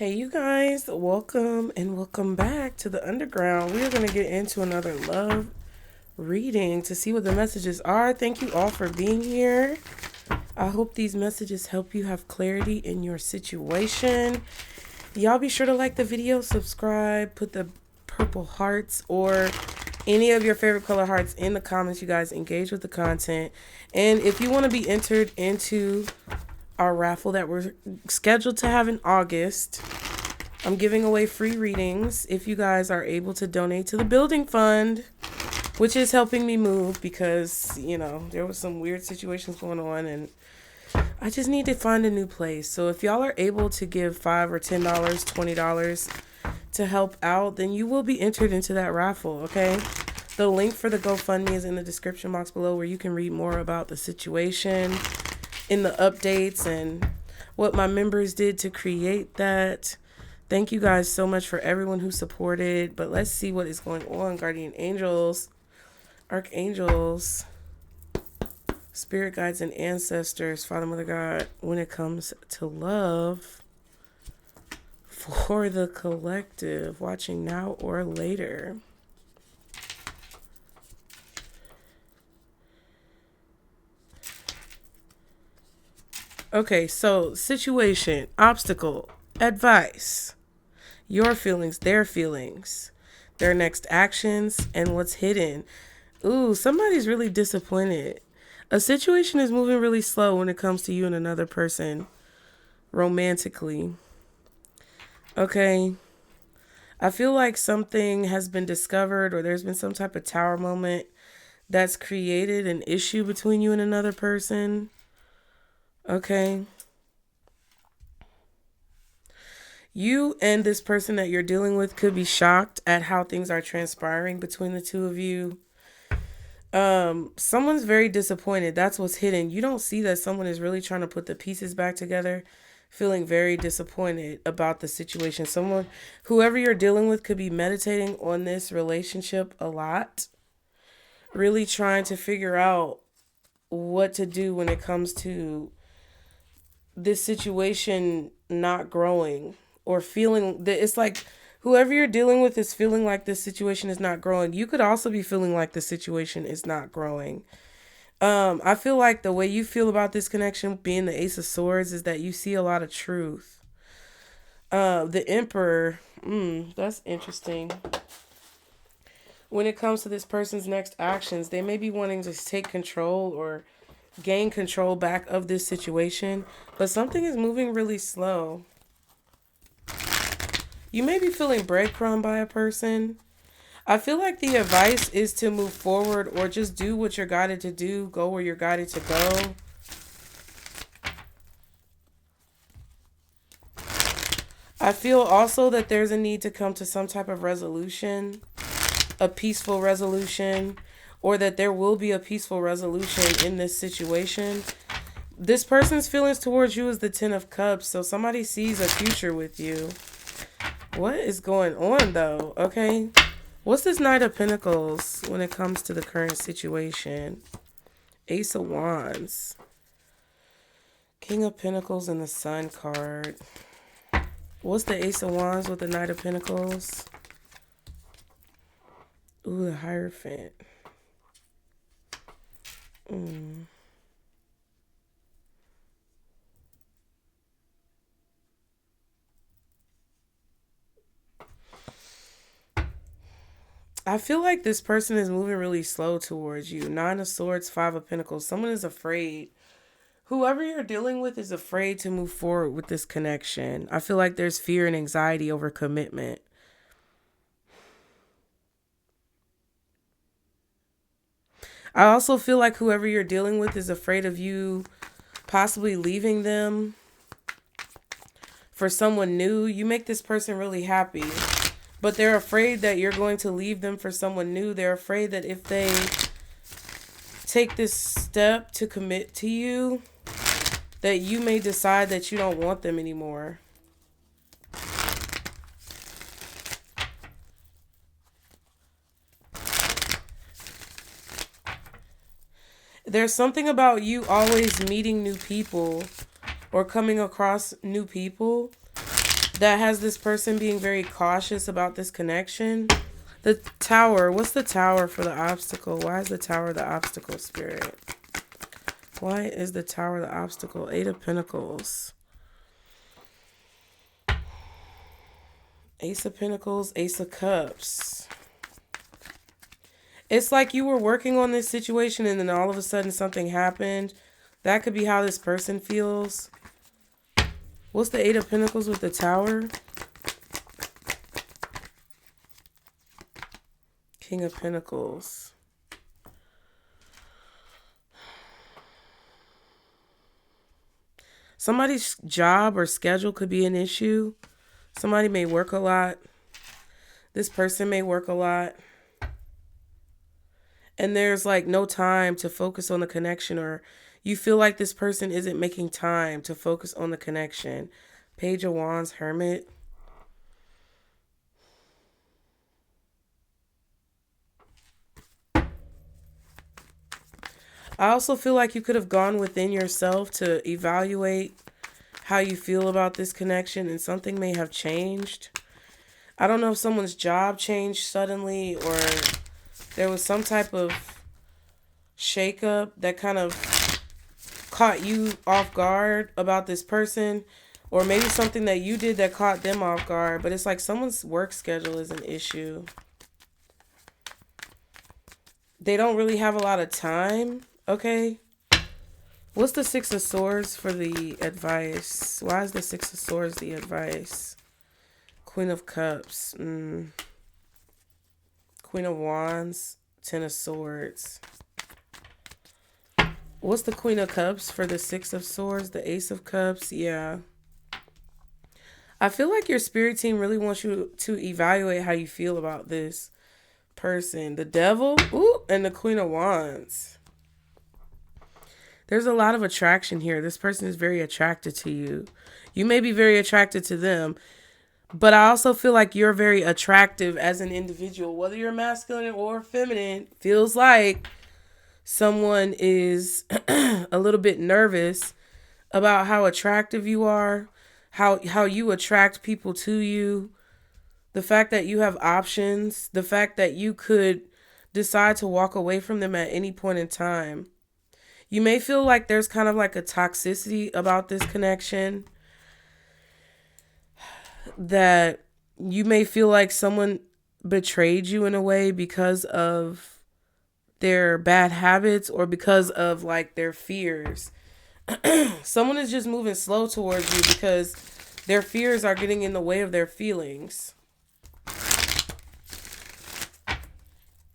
Hey you guys, welcome and welcome back to the underground. We are going to get into another love reading to see what the messages are. Thank you all for being here. I hope these messages help you have clarity in your situation. Y'all be sure to like the video, subscribe, put the purple hearts or any of your favorite color hearts in the comments. You guys engage with the content. And if you want to be entered into our raffle that we're scheduled to have in August, I'm giving away free readings if you guys are able to donate to the building fund, which is helping me move because, you know, there was some weird situations going on and I just need to find a new place. So if y'all are able to give $5 or $10, $20 to help out, then you will be entered into that raffle, okay? The link for the GoFundMe is in the description box below where you can read more about the situation in the updates and what my members did to create that. Thank you guys so much for everyone who supported. But let's see what is going on. Guardian angels, archangels, spirit guides and ancestors, Father, Mother, God, when it comes to love for the collective, watching now or later. Okay, so situation, obstacle, advice, your feelings, their next actions, and what's hidden. Ooh, somebody's really disappointed. A situation is moving really slow when it comes to you and another person romantically. Okay. I feel like something has been discovered or there's been some type of tower moment that's created an issue between you and another person. Okay. You and this person that you're dealing with could be shocked at how things are transpiring between the two of you. Someone's very disappointed. That's what's hidden. You don't see that someone is really trying to put the pieces back together, feeling very disappointed about the situation. Someone, whoever you're dealing with, could be meditating on this relationship a lot, really trying to figure out what to do when it comes to this situation not growing or feeling that it's like whoever you're dealing with is feeling like this situation is not growing. You could also be feeling like the situation is not growing. I feel like the way you feel about this connection being the Ace of Swords is that you see a lot of truth. The Emperor, that's interesting. When it comes to this person's next actions, they may be wanting to take control or gain control back of this situation, but something is moving really slow. You may be feeling breadcrumbed by a person. I feel like the advice is to move forward or just do what you're guided to do, go where you're guided to go. I feel also that there's a need to come to some type of resolution, a peaceful resolution, or that there will be a peaceful resolution in this situation. This person's feelings towards you is the Ten of Cups, so somebody sees a future with you. What is going on, though? Okay. What's this Knight of Pentacles when it comes to the current situation? Ace of Wands. King of Pentacles and the Sun card. What's the Ace of Wands with the Knight of Pentacles? Ooh, the Hierophant. I feel like this person is moving really slow towards you. Nine of Swords, Five of Pentacles. Someone is afraid. Whoever you're dealing with is afraid to move forward with this connection. I feel like there's fear and anxiety over commitment. I also feel like whoever you're dealing with is afraid of you possibly leaving them for someone new. You make this person really happy, but they're afraid that you're going to leave them for someone new. They're afraid that if they take this step to commit to you, that you may decide that you don't want them anymore. There's something about you always meeting new people or coming across new people that has this person being very cautious about this connection. The Tower. What's the Tower for the obstacle? Why is the Tower the obstacle, Spirit? Why is the Tower the obstacle? 8 of Pentacles. Ace of Pentacles, Ace of Cups. It's like you were working on this situation and then all of a sudden something happened. That could be how this person feels. What's the 8 of Pentacles with the Tower? King of Pentacles. Somebody's job or schedule could be an issue. Somebody may work a lot. This person may work a lot. And there's like no time to focus on the connection, or you feel like this person isn't making time to focus on the connection. Page of Wands, Hermit. I also feel like you could have gone within yourself to evaluate how you feel about this connection, and something may have changed. I don't know if someone's job changed suddenly, or there was some type of shakeup that kind of caught you off guard about this person, or maybe something that you did that caught them off guard. But it's like someone's work schedule is an issue. They don't really have a lot of time. Okay. What's the 6 of Swords for the advice? Why is the 6 of Swords the advice? Queen of Cups. Queen of Wands. 10 of Swords. What's the Queen of Cups for the 6 of Swords? The Ace of Cups. Yeah. I feel like your spirit team really wants you to evaluate how you feel about this person. The Devil. Ooh, and the Queen of Wands. There's a lot of attraction here. This person is very attracted to you. You may be very attracted to them. But I also feel like you're very attractive as an individual. Whether you're masculine or feminine, feels like someone is a little bit nervous about how attractive you are, how you attract people to you, the fact that you have options, the fact that you could decide to walk away from them at any point in time. You may feel like there's kind of like a toxicity about this connection, that you may feel like someone betrayed you in a way because of their bad habits or because of like their fears. Someone is just moving slow towards you because their fears are getting in the way of their feelings.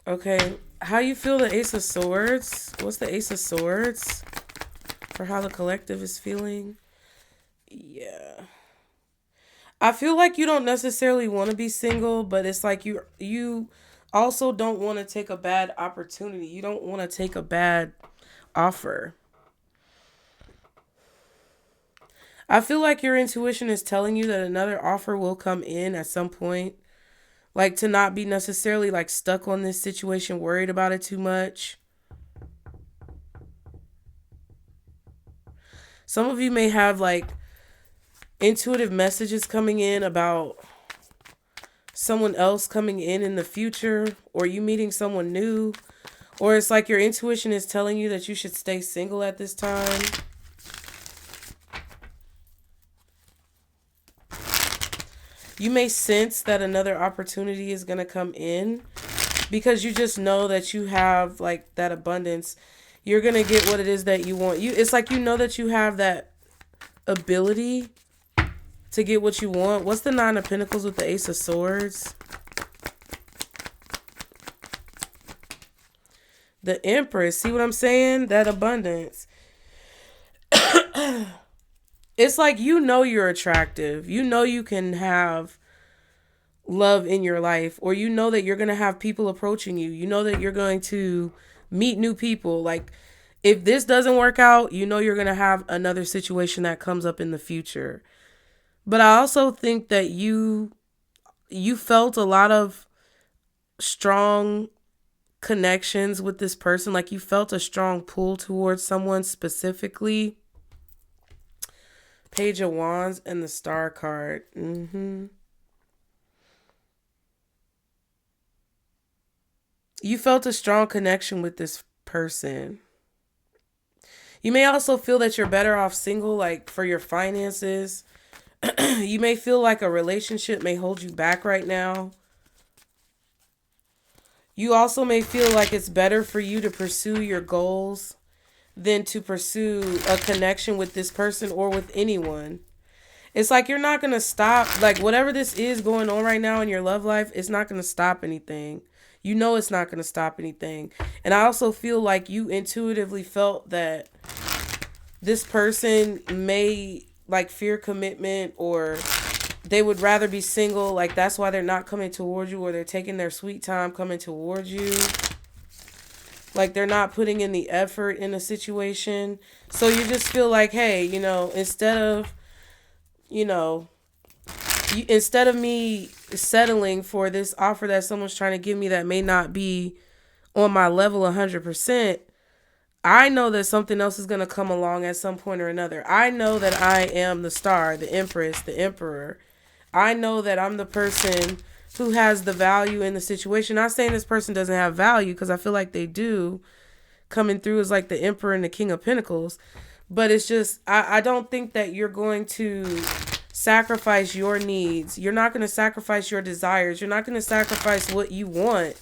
Okay, how you feel the Ace of Swords? What's the Ace of Swords for how the collective is feeling? Yeah. I feel like you don't necessarily want to be single, but it's like you also don't want to take a bad opportunity. You don't want to take a bad offer. I feel like your intuition is telling you that another offer will come in at some point. Like, to not be necessarily like stuck on this situation, worried about it too much. Some of you may have like intuitive messages coming in about someone else coming in the future, or you meeting someone new, or it's like your intuition is telling you that you should stay single at this time. You may sense that another opportunity is going to come in because you just know that you have like that abundance. You're going to get what it is that you want. It's like you know that you have that ability to get what you want. What's the 9 of Pentacles with the Ace of Swords? The Empress. See what I'm saying? That abundance. It's like you know you're attractive. You know you can have love in your life, or you know that you're going to have people approaching you. You know that you're going to meet new people. Like, if this doesn't work out, you know you're going to have another situation that comes up in the future. But I also think that you felt a lot of strong connections with this person. Like, you felt a strong pull towards someone specifically. Page of Wands and the Star card. You felt a strong connection with this person. You may also feel that you're better off single, like for your finances. You may feel like a relationship may hold you back right now. You also may feel like it's better for you to pursue your goals than to pursue a connection with this person or with anyone. It's like you're not going to stop. Like whatever this is going on right now in your love life, it's not going to stop anything. You know it's not going to stop anything. And I also feel like you intuitively felt that this person may like fear commitment, or they would rather be single. Like that's why they're not coming towards you, or they're taking their sweet time coming towards you. Like they're not putting in the effort in a situation. So you just feel like, hey, instead of me settling for this offer that someone's trying to give me that may not be on my level 100%, I know that something else is going to come along at some point or another. I know that I am the star, the empress, the emperor. I know that I'm the person who has the value in the situation. Not saying this person doesn't have value, because I feel like they do, coming through as like the emperor and the king of pentacles. But it's just, I don't think that you're going to sacrifice your needs. You're not going to sacrifice your desires. You're not going to sacrifice what you want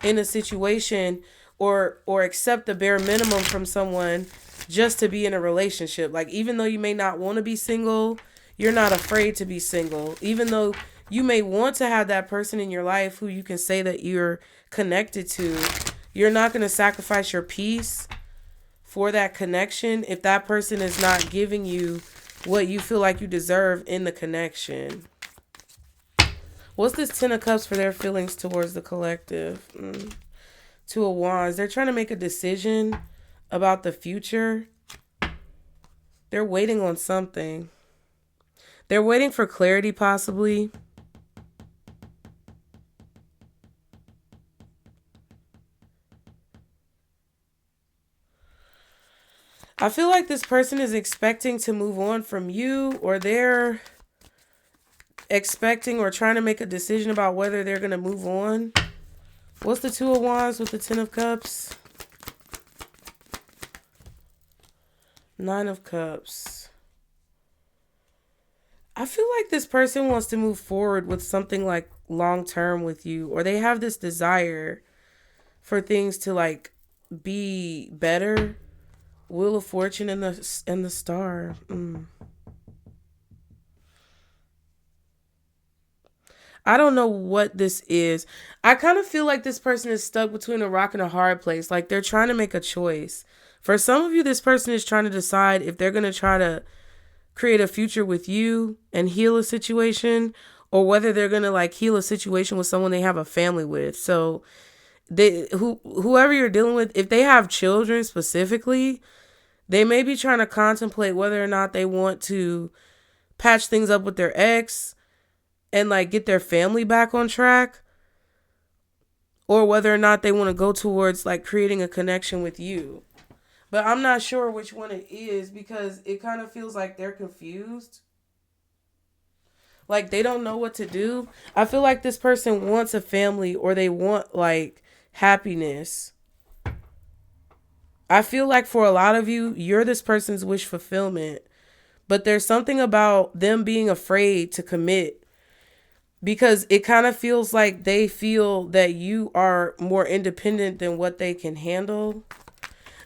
in a situation, or accept the bare minimum from someone just to be in a relationship. Like, even though you may not want to be single, you're not afraid to be single. Even though you may want to have that person in your life who you can say that you're connected to, you're not going to sacrifice your peace for that connection if that person is not giving you what you feel like you deserve in the connection. What's this Ten of Cups for their feelings towards the collective? Two of Wands. They're trying to make a decision about the future. They're waiting on something. They're waiting for clarity, possibly. I feel like this person is expecting to move on from you, or they're expecting or trying to make a decision about whether they're going to move on. What's the Two of Wands with the Ten of Cups? Nine of Cups. I feel like this person wants to move forward with something like long term with you, or they have this desire for things to like be better. Wheel of Fortune and the Star. I don't know what this is. I kind of feel like this person is stuck between a rock and a hard place. Like they're trying to make a choice. For some of you, this person is trying to decide if they're going to try to create a future with you and heal a situation, or whether they're going to like heal a situation with someone they have a family with. So whoever you're dealing with, if they have children specifically, they may be trying to contemplate whether or not they want to patch things up with their ex and like get their family back on track, or whether or not they want to go towards like creating a connection with you. But I'm not sure which one it is, because it kind of feels like they're confused. Like they don't know what to do. I feel like this person wants a family, or they want like happiness. I feel like for a lot of you, you're this person's wish fulfillment. But there's something about them being afraid to commit, because it kind of feels like they feel that you are more independent than what they can handle.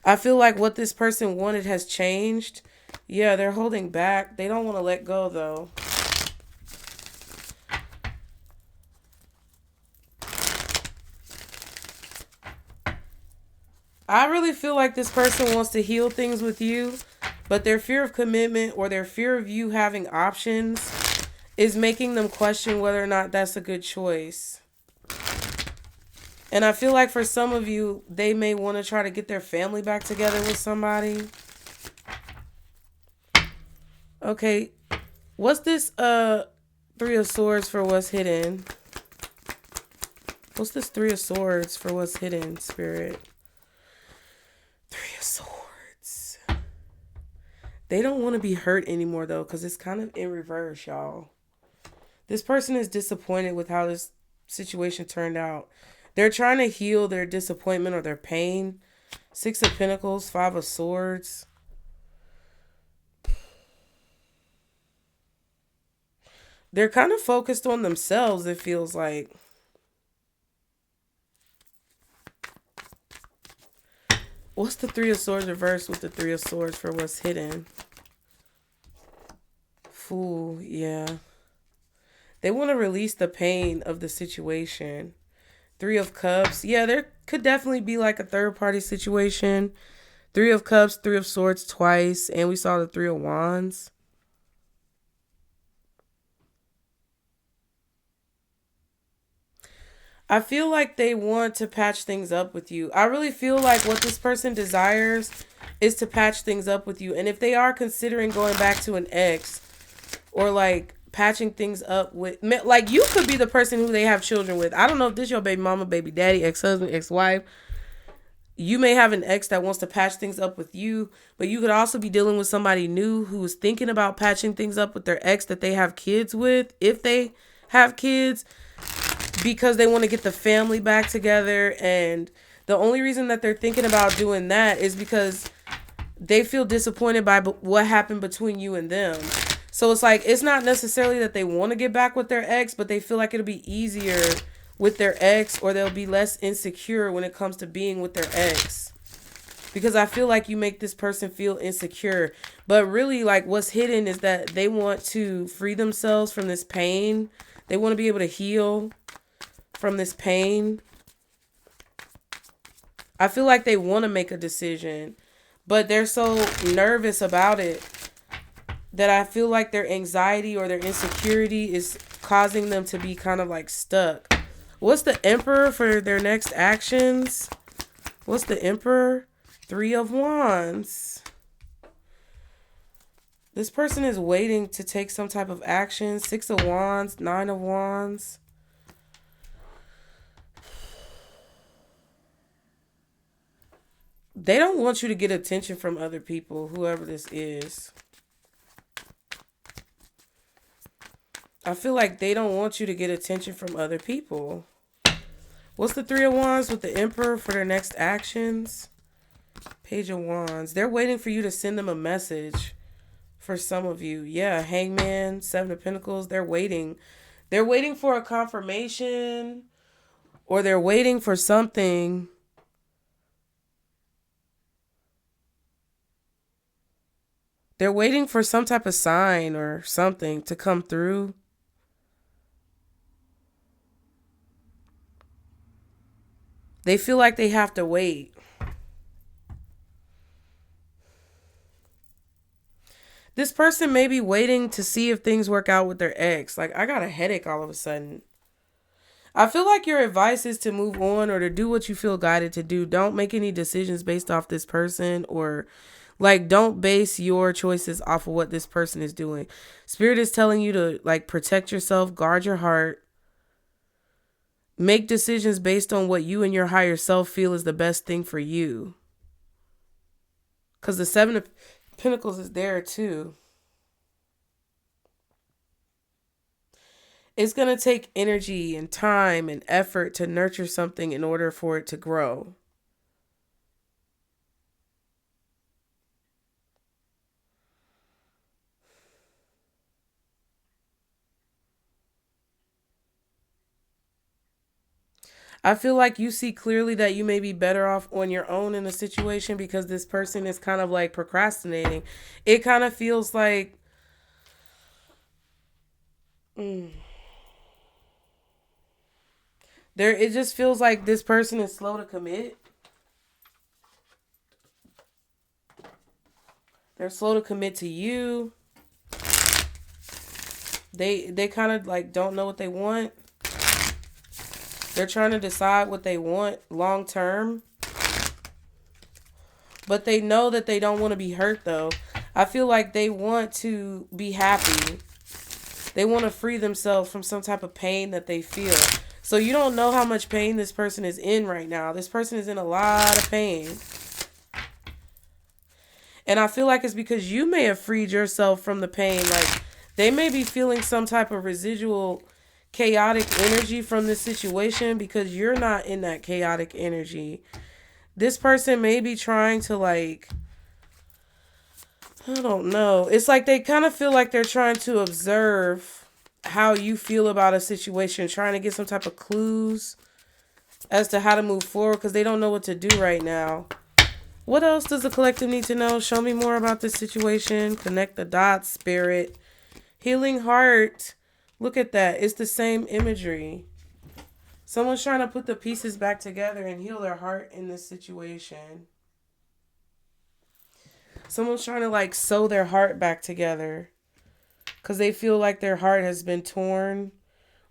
I feel like what this person wanted has changed. Yeah, they're holding back. They don't want to let go, though. I really feel like this person wants to heal things with you, but their fear of commitment, or their fear of you having options, is making them question whether or not that's a good choice. And I feel like for some of you, they may want to try to get their family back together with somebody. Okay, what's this Three of Swords for what's hidden? What's this Three of Swords for what's hidden, Spirit? Three of Swords. They don't want to be hurt anymore, though, because it's kind of in reverse, y'all. This person is disappointed with how this situation turned out. They're trying to heal their disappointment or their pain. 6 of Pentacles, 5 of Swords. They're kind of focused on themselves, it feels like. What's the 3 of Swords reversed with the 3 of Swords for what's hidden? Fool, yeah. They want to release the pain of the situation. 3 of Cups. Yeah, there could definitely be like a third party situation. 3 of Cups, 3 of Swords twice. And we saw the 3 of Wands. I feel like they want to patch things up with you. I really feel like what this person desires is to patch things up with you. And if they are considering going back to an ex or like patching things up with, like you could be the person who they have children with. I don't know if this is your baby mama, baby daddy, ex-husband, ex-wife. You may have an ex that wants to patch things up with you, but you could also be dealing with somebody new who's thinking about patching things up with their ex that they have kids with, if they have kids, because they want to get the family back together. And the only reason that they're thinking about doing that is because they feel disappointed by what happened between you and them. So it's like, it's not necessarily that they want to get back with their ex, but they feel like it'll be easier with their ex, or they'll be less insecure when it comes to being with their ex. Because I feel like you make this person feel insecure. But really, like, what's hidden is that they want to free themselves from this pain. They want to be able to heal from this pain. I feel like they want to make a decision, but they're so nervous about it that I feel like their anxiety or their insecurity is causing them to be kind of like stuck. What's the Emperor for their next actions? What's the Emperor? 3 of Wands. This person is waiting to take some type of action. 6 of Wands, 9 of Wands. They don't want you to get attention from other people, whoever this is. I feel like they don't want you to get attention from other people. What's the 3 of Wands with the Emperor for their next actions? Page of Wands. They're waiting for you to send them a message. For some of you. Yeah, Hangman, 7 of Pentacles. They're waiting. They're waiting for a confirmation. Or they're waiting for something. They're waiting for some type of sign or something to come through. They feel like they have to wait. This person may be waiting to see if things work out with their ex. Like, I got a headache all of a sudden. I feel like your advice is to move on or to do what you feel guided to do. Don't make any decisions based off this person, or like, don't base your choices off of what this person is doing. Spirit is telling you to like protect yourself, guard your heart. Make decisions based on what you and your higher self feel is the best thing for you. Because the 7 of Pentacles is there too. It's going to take energy and time and effort to nurture something in order for it to grow. I feel like you see clearly that you may be better off on your own in a situation because this person is kind of like procrastinating. It kind of feels like it just feels like this person is slow to commit. They're slow to commit to you. They kind of like don't know what they want. They're trying to decide what they want long term. But they know that they don't want to be hurt though. I feel like they want to be happy. They want to free themselves from some type of pain that they feel. So you don't know how much pain this person is in right now. This person is in a lot of pain. And I feel like it's because you may have freed yourself from the pain. Like, they may be feeling some type of residual chaotic energy from this situation because you're not in that chaotic energy. This person may be trying to, like, I don't know. It's like they kind of feel like they're trying to observe how you feel about a situation, trying to get some type of clues as to how to move forward because they don't know what to do right now. What else does the collective need to know? Show me more about this situation. Connect the dots, spirit. Healing heart. Look at that. It's the same imagery. Someone's trying to put the pieces back together and heal their heart in this situation. Someone's trying to, like, sew their heart back together because they feel like their heart has been torn,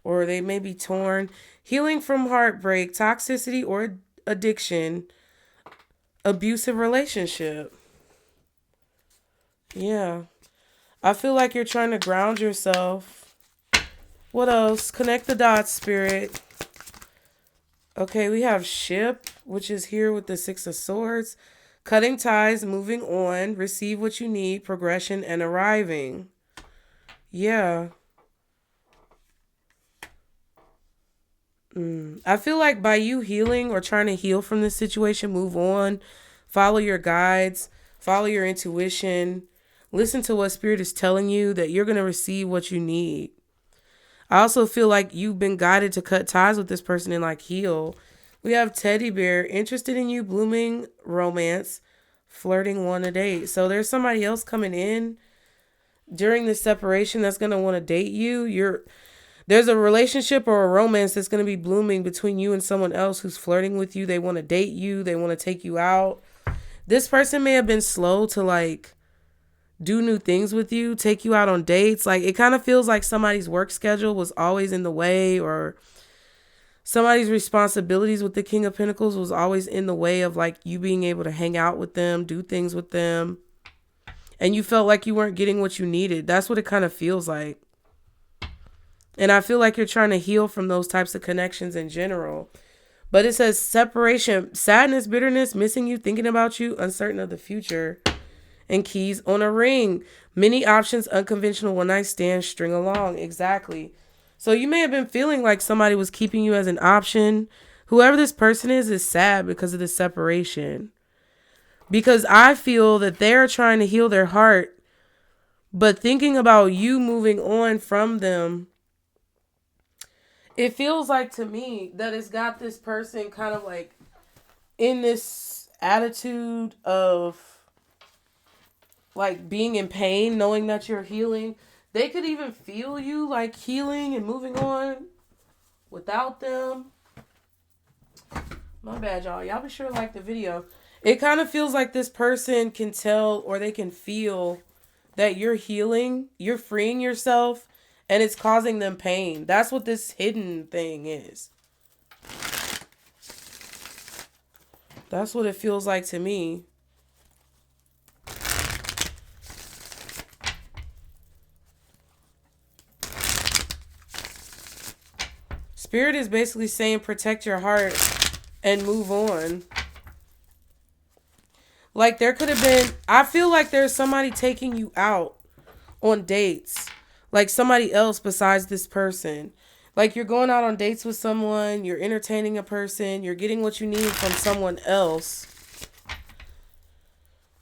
or they may be torn. Healing from heartbreak, toxicity, or addiction. Abusive relationship. Yeah. I feel like you're trying to ground yourself. What else? Connect the dots, spirit. Okay, we have ship, which is here with the 6 of swords. Cutting ties, moving on, receive what you need, progression, and arriving. Yeah. I feel like by you healing or trying to heal from this situation, move on, follow your guides, follow your intuition, listen to what spirit is telling you, that you're going to receive what you need. I also feel like you've been guided to cut ties with this person and, like, heal. We have teddy bear, interested in you, blooming romance, flirting, want a date. So there's somebody else coming in during this separation that's going to want to date you. There's a relationship or a romance that's going to be blooming between you and someone else who's flirting with you. They want to date you. They want to take you out. This person may have been slow to, like, do new things with you, take you out on dates. Like, it kind of feels like somebody's work schedule was always in the way, or somebody's responsibilities with the King of Pentacles was always in the way of, like, you being able to hang out with them, do things with them. And you felt like you weren't getting what you needed. That's what it kind of feels like. And I feel like you're trying to heal from those types of connections in general. But it says separation, sadness, bitterness, missing you, thinking about you, uncertain of the future. And keys on a ring. Many options, unconventional one-night stand, string along. Exactly. So you may have been feeling like somebody was keeping you as an option. Whoever this person is sad because of the separation. Because I feel that they're trying to heal their heart. But thinking about you moving on from them, it feels like to me that it's got this person kind of like in this attitude of like being in pain, knowing that you're healing. They could even feel you like healing and moving on without them. My bad, y'all. Y'all be sure to like the video. It kind of feels like this person can tell, or they can feel that you're healing, you're freeing yourself, and it's causing them pain. That's what this hidden thing is. That's what it feels like to me. Spirit is basically saying protect your heart and move on. Like there could have been, I feel like there's somebody taking you out on dates. Like somebody else besides this person. Like you're going out on dates with someone, you're entertaining a person, you're getting what you need from someone else.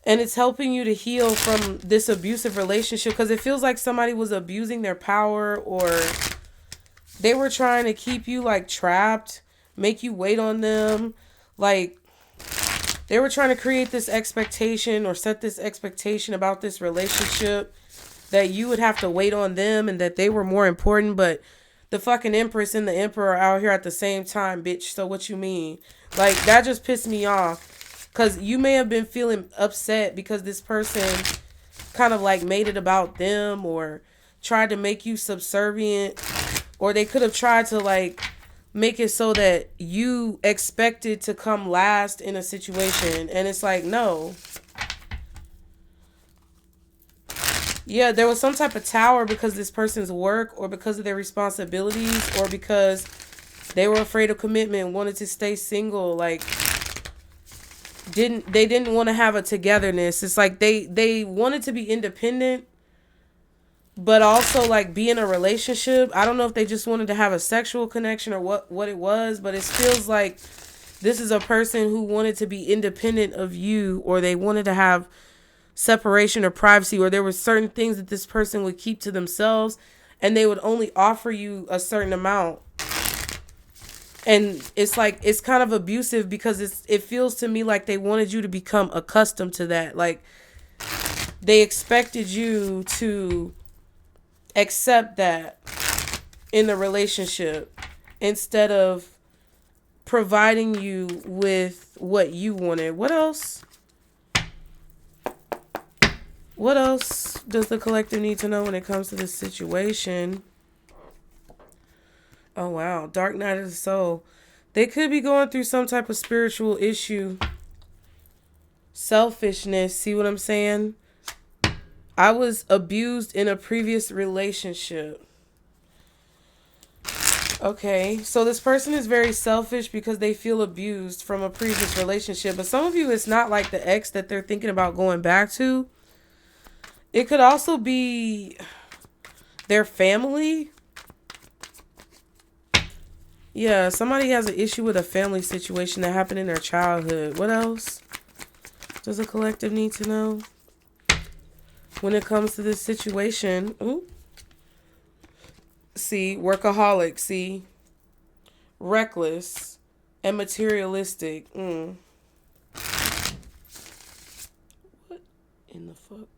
And it's helping you to heal from this abusive relationship because it feels like somebody was abusing their power, or they were trying to keep you like trapped, make you wait on them. Like they were trying to create this expectation or set this expectation about this relationship that you would have to wait on them and that they were more important. But the fucking Empress and the Emperor are out here at the same time, bitch. So what you mean? Like that just pissed me off because you may have been feeling upset because this person kind of like made it about them or tried to make you subservient, or they could have tried to like make it so that you expected to come last in a situation. And it's like, no. Yeah, there was some type of tower because this person's work or because of their responsibilities or because they were afraid of commitment, wanted to stay single. Like, didn't want to have a togetherness. It's like they wanted to be independent, but also like be in a relationship. I don't know if they just wanted to have a sexual connection or what it was, but it feels like this is a person who wanted to be independent of you, or they wanted to have separation or privacy, or there were certain things that this person would keep to themselves, and they would only offer you a certain amount. And it's like, it's kind of abusive because it feels to me like they wanted you to become accustomed to that. Like they expected you to accept that in the relationship instead of providing you with what you wanted. What else? What else does the collective need to know when it comes to this situation? Oh, wow. Dark night of the soul. They could be going through some type of spiritual issue. Selfishness. See what I'm saying? I was abused in a previous relationship. Okay, so this person is very selfish because they feel abused from a previous relationship. But some of you, it's not like the ex that they're thinking about going back to. It could also be their family. Yeah, somebody has an issue with a family situation that happened in their childhood. What else does the collective need to know when it comes to this situation? Ooh. See, workaholic, see, reckless, and materialistic. What in the fuck?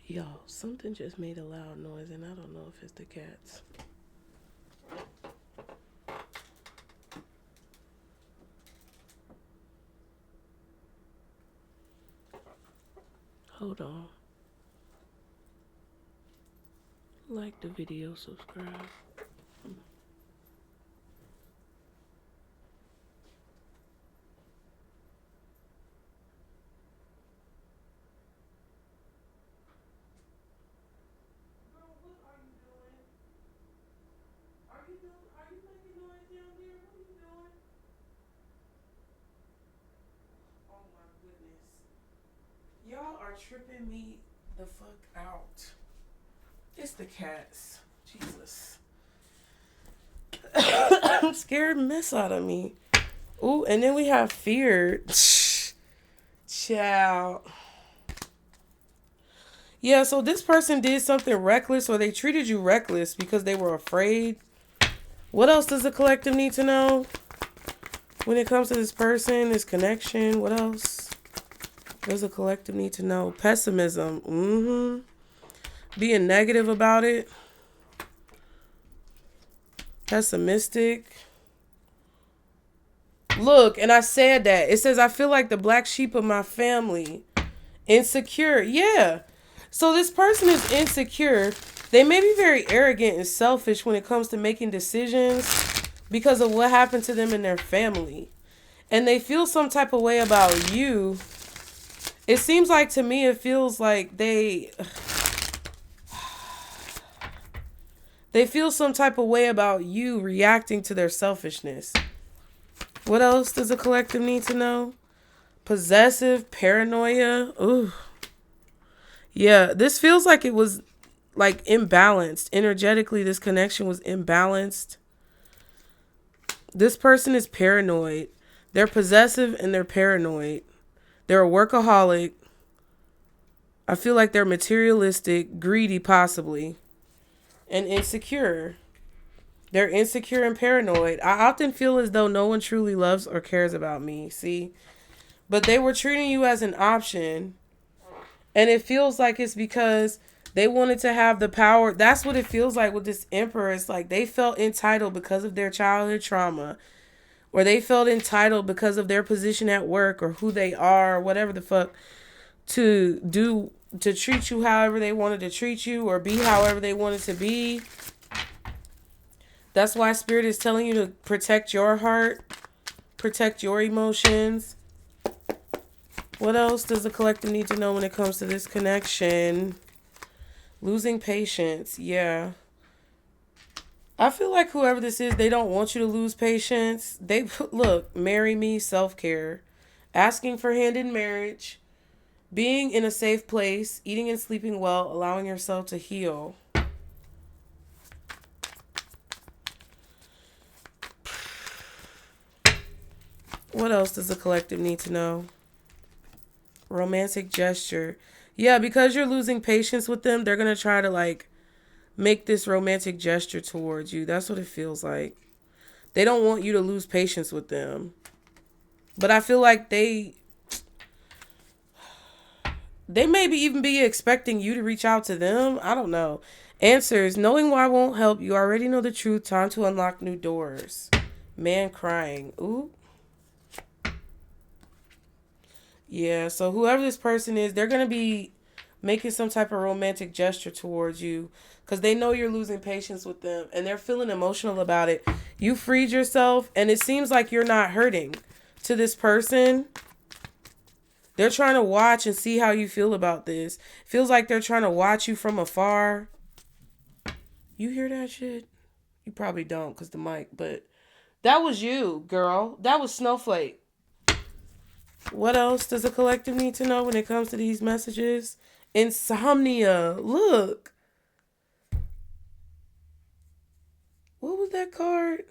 Yo, something just made a loud noise, and I don't know if it's the cats. Hold on. Like the video, subscribe. Y'all are tripping me the fuck out. It's the cats. Jesus. I'm scared mess out of me. Ooh, and then we have fear. Child. Yeah, so this person did something reckless, or they treated you reckless because they were afraid. What else does the collective need to know when it comes to this person, this connection? What else does the collective need to know? Pessimism. Being negative about it. Pessimistic. Look, and I said that. It says, I feel like the black sheep of my family. Insecure. Yeah. So this person is insecure. They may be very arrogant and selfish when it comes to making decisions because of what happened to them in their family. And they feel some type of way about you. It seems like, to me, it feels like they feel some type of way about you reacting to their selfishness. What else does the collective need to know? Possessive, paranoia. Ooh. Yeah, this feels like it was like imbalanced. Energetically, this connection was imbalanced. This person is paranoid. They're possessive and they're paranoid. They're a workaholic. I feel like they're materialistic, greedy possibly, and insecure. They're insecure and paranoid. I often feel as though no one truly loves or cares about me, see? But they were treating you as an option. And it feels like it's because they wanted to have the power. That's what it feels like with this emperor. It's like they felt entitled because of their childhood trauma. Or they felt entitled because of their position at work or who they are, or whatever the fuck, to treat you however they wanted to treat you or be however they wanted to be. That's why Spirit is telling you to protect your heart, protect your emotions. What else does the collective need to know when it comes to this connection? Losing patience, yeah. I feel like whoever this is, they don't want you to lose patience. They look, marry me, self-care, asking for hand in marriage, being in a safe place, eating and sleeping well, allowing yourself to heal. What else does the collective need to know? Romantic gesture. Yeah, because you're losing patience with them, they're going to try to like make this romantic gesture towards you. That's what it feels like. They don't want you to lose patience with them. But I feel like they maybe even be expecting you to reach out to them. I don't know. Answers. Knowing why won't help. You already know the truth. Time to unlock new doors. Man crying. Ooh. Yeah, so whoever this person is, they're going to be making some type of romantic gesture towards you because they know you're losing patience with them and they're feeling emotional about it. You freed yourself and it seems like you're not hurting to this person. They're trying to watch and see how you feel about this. Feels like they're trying to watch you from afar. You hear that shit? You probably don't because the mic, but that was you, girl. That was Snowflake. What else does a collective need to know when it comes to these messages? Insomnia. Look. What was that card?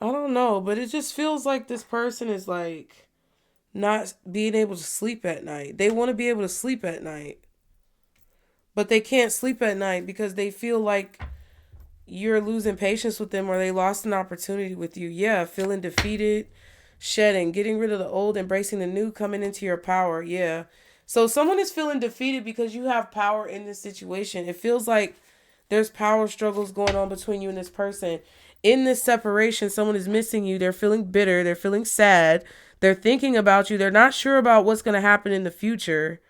I don't know, but it just feels like this person is like not being able to sleep at night. They want to be able to sleep at night, but they can't sleep at night because they feel like you're losing patience with them or they lost an opportunity with you. Yeah, feeling defeated, shedding, getting rid of the old, embracing the new, coming into your power. Yeah. So someone is feeling defeated because you have power in this situation. It feels like there's power struggles going on between you and this person. In this separation, someone is missing you. They're feeling bitter. They're feeling sad. They're thinking about you. They're not sure about what's going to happen in the future.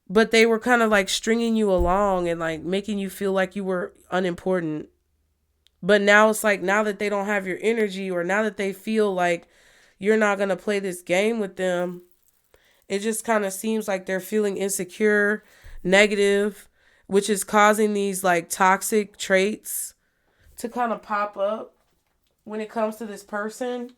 But they were kind of like stringing you along and like making you feel like you were unimportant. But now it's like now that they don't have your energy or now that they feel like you're not going to play this game with them, it just kind of seems like they're feeling insecure, negative, which is causing these like toxic traits to kind of pop up when it comes to this person.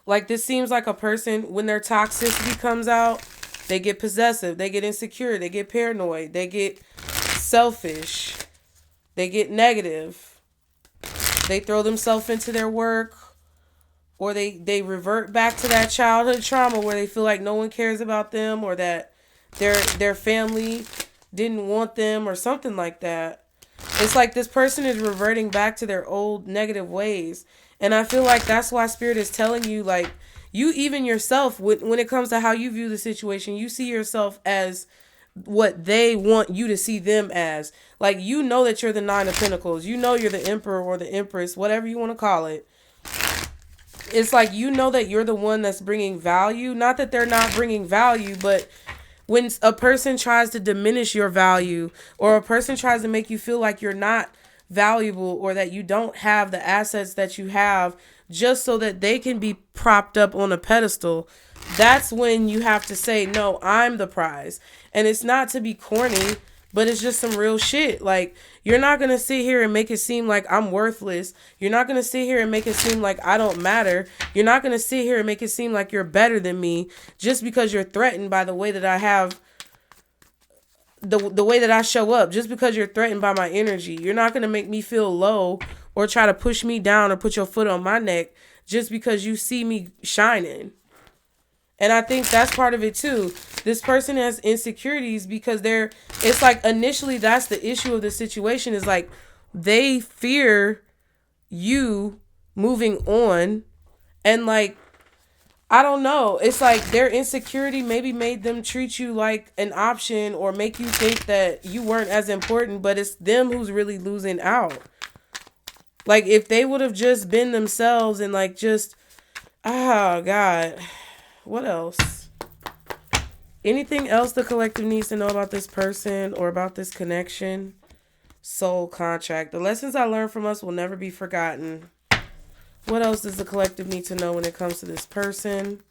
Like this seems like a person, when their toxicity comes out, they get possessive, they get insecure, they get paranoid, they get selfish, they get negative, they throw themselves into their work, or they revert back to that childhood trauma where they feel like no one cares about them or that their family didn't want them or something like that. It's like this person is reverting back to their old negative ways. And I feel like that's why Spirit is telling you, like, you even yourself, when it comes to how you view the situation, you see yourself as what they want you to see them as. Like, you know that you're the Nine of Pentacles. You know you're the Emperor or the Empress, whatever you want to call it. It's like you know that you're the one that's bringing value. Not that they're not bringing value, but when a person tries to diminish your value or a person tries to make you feel like you're not valuable or that you don't have the assets that you have just so that they can be propped up on a pedestal, that's when you have to say, no, I'm the prize. And it's not to be corny, but it's just some real shit. Like, you're not going to sit here and make it seem like I'm worthless. You're not going to sit here and make it seem like I don't matter. You're not going to sit here and make it seem like you're better than me just because you're threatened by the way that I have, the way that I show up, just because you're threatened by my energy. You're not going to make me feel low or try to push me down or put your foot on my neck just because you see me shining. And I think that's part of it too. This person has insecurities because it's like initially that's the issue of the situation, is like they fear you moving on. And like, I don't know. It's like their insecurity maybe made them treat you like an option or make you think that you weren't as important, but it's them who's really losing out. Like if they would have just been themselves and like just, oh God. What else? Anything else the collective needs to know about this person or about this connection? Soul contract. The lessons I learned from us will never be forgotten. What else does the collective need to know when it comes to this person?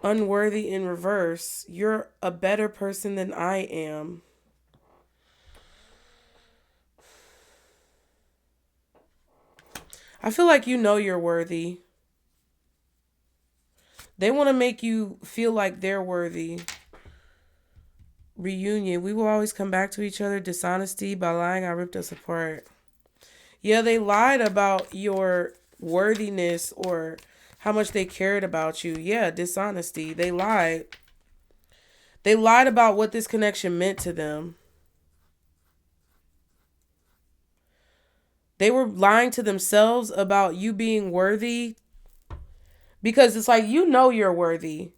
Unworthy in reverse. You're a better person than I am. I feel like you know you're worthy. They want to make you feel like they're worthy. Reunion. We will always come back to each other. Dishonesty. By lying, I ripped us apart. Yeah, they lied about your worthiness or how much they cared about you. Yeah, dishonesty. They lied. They lied about what this connection meant to them. They were lying to themselves about you being worthy because it's like, you know you're worthy.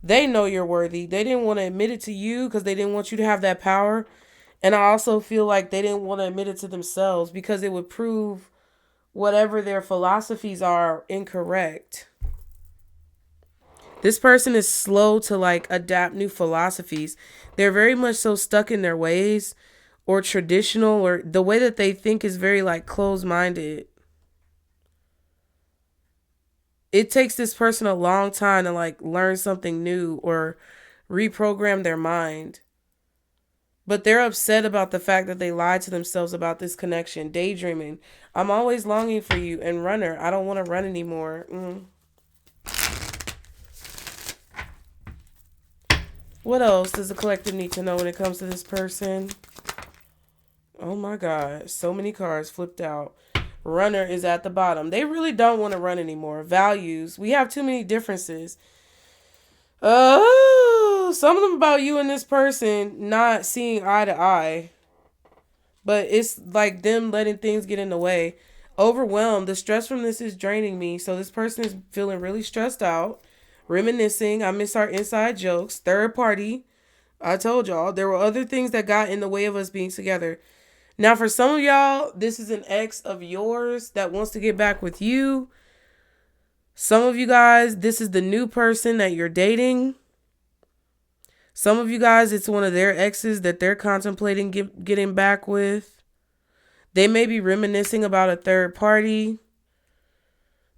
They know you're worthy. They didn't want to admit it to you because they didn't want you to have that power. And I also feel like they didn't want to admit it to themselves because it would prove whatever their philosophies are incorrect. This person is slow to like adapt new philosophies. They're very much so stuck in their ways or traditional, or the way that they think is very like closed-minded. It takes this person a long time to like learn something new or reprogram their mind. But they're upset about the fact that they lied to themselves about this connection. Daydreaming. I'm always longing for you. And runner. I don't want to run anymore. What else does the collective need to know when it comes to this person? Oh my God. So many cards flipped out. Runner is at the bottom. They really don't want to run anymore. Values. We have too many differences. Oh, some of them about you and this person not seeing eye to eye. But it's like them letting things get in the way. Overwhelmed. The stress from this is draining me. So this person is feeling really stressed out. Reminiscing. I miss our inside jokes. Third party. I told y'all there were other things that got in the way of us being together. Now, for some of y'all, this is an ex of yours that wants to get back with you. Some of you guys, this is the new person that you're dating. Some of you guys, it's one of their exes that they're contemplating getting back with. They may be reminiscing about a third party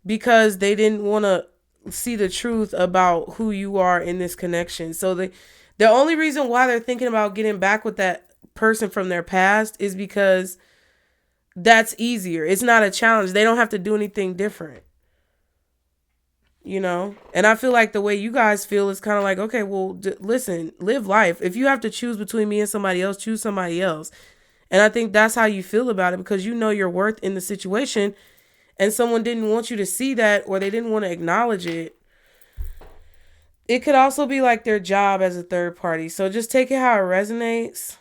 because they didn't want to see the truth about who you are in this connection. So the only reason why they're thinking about getting back with that person from their past is because that's easier. It's not a challenge. They don't have to do anything different. You know? And I feel like the way you guys feel is kind of like, okay, well, listen, live life. If you have to choose between me and somebody else, choose somebody else. And I think that's how you feel about it because you know your worth in the situation and someone didn't want you to see that or they didn't want to acknowledge it. It could also be like their job as a third party. So just take it how it resonates.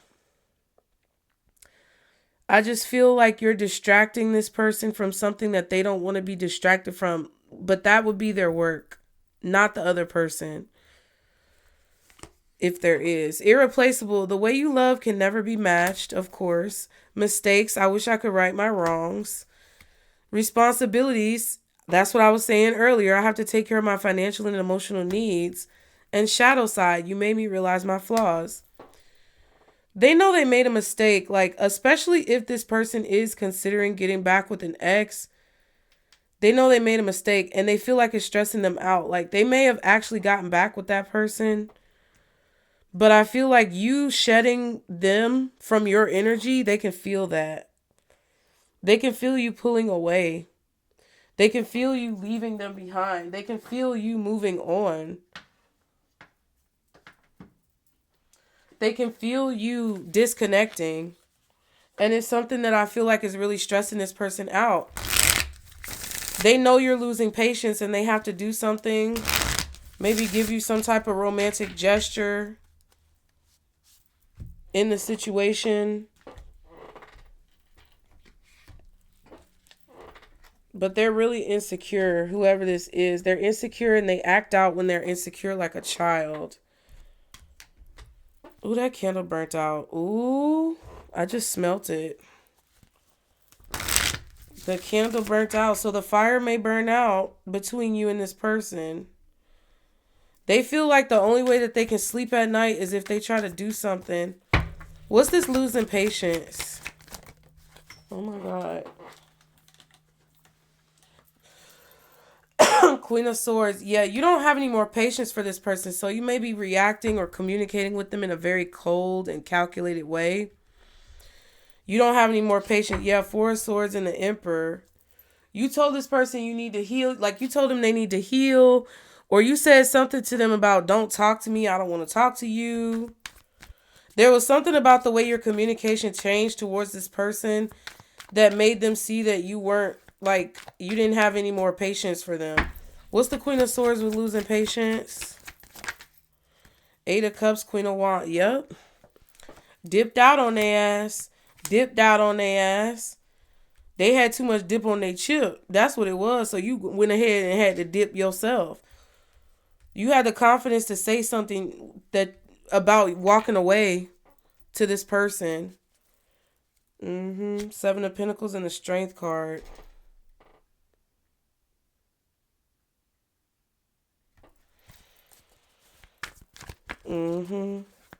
I just feel like you're distracting this person from something that they don't want to be distracted from. But that would be their work, not the other person. If there is. Irreplaceable. The way you love can never be matched, of course. Mistakes. I wish I could right my wrongs. Responsibilities. That's what I was saying earlier. I have to take care of my financial and emotional needs. And shadow side. You made me realize my flaws. They know they made a mistake, like, especially if this person is considering getting back with an ex. They know they made a mistake and they feel like it's stressing them out. Like, they may have actually gotten back with that person, but I feel like you shedding them from your energy, they can feel that. They can feel you pulling away. They can feel you leaving them behind. They can feel you moving on. They can feel you disconnecting. And it's something that I feel like is really stressing this person out. They know you're losing patience and they have to do something. Maybe give you some type of romantic gesture in the situation. But they're really insecure, whoever this is. They're insecure and they act out when they're insecure like a child. Ooh, that candle burnt out. Ooh, I just smelt it. The candle burnt out. So the fire may burn out between you and this person. They feel like the only way that they can sleep at night is if they try to do something. What's this losing patience? Oh my God. Queen of Swords. Yeah, you don't have any more patience for this person. So you may be reacting or communicating with them in a very cold and calculated way. You don't have any more patience. Yeah, Four of Swords and the Emperor. You told this person you need to heal. Like, you told them they need to heal. Or you said something to them about, don't talk to me. I don't want to talk to you. There was something about the way your communication changed towards this person that made them see that you weren't, like, you didn't have any more patience for them. What's the Queen of Swords with losing patience? Eight of Cups, Queen of Wands. Yep. Dipped out on their ass. Dipped out on their ass. They had too much dip on their chip. That's what it was. So you went ahead and had to dip yourself. You had the confidence to say something that about walking away to this person. Seven of Pentacles and the Strength card.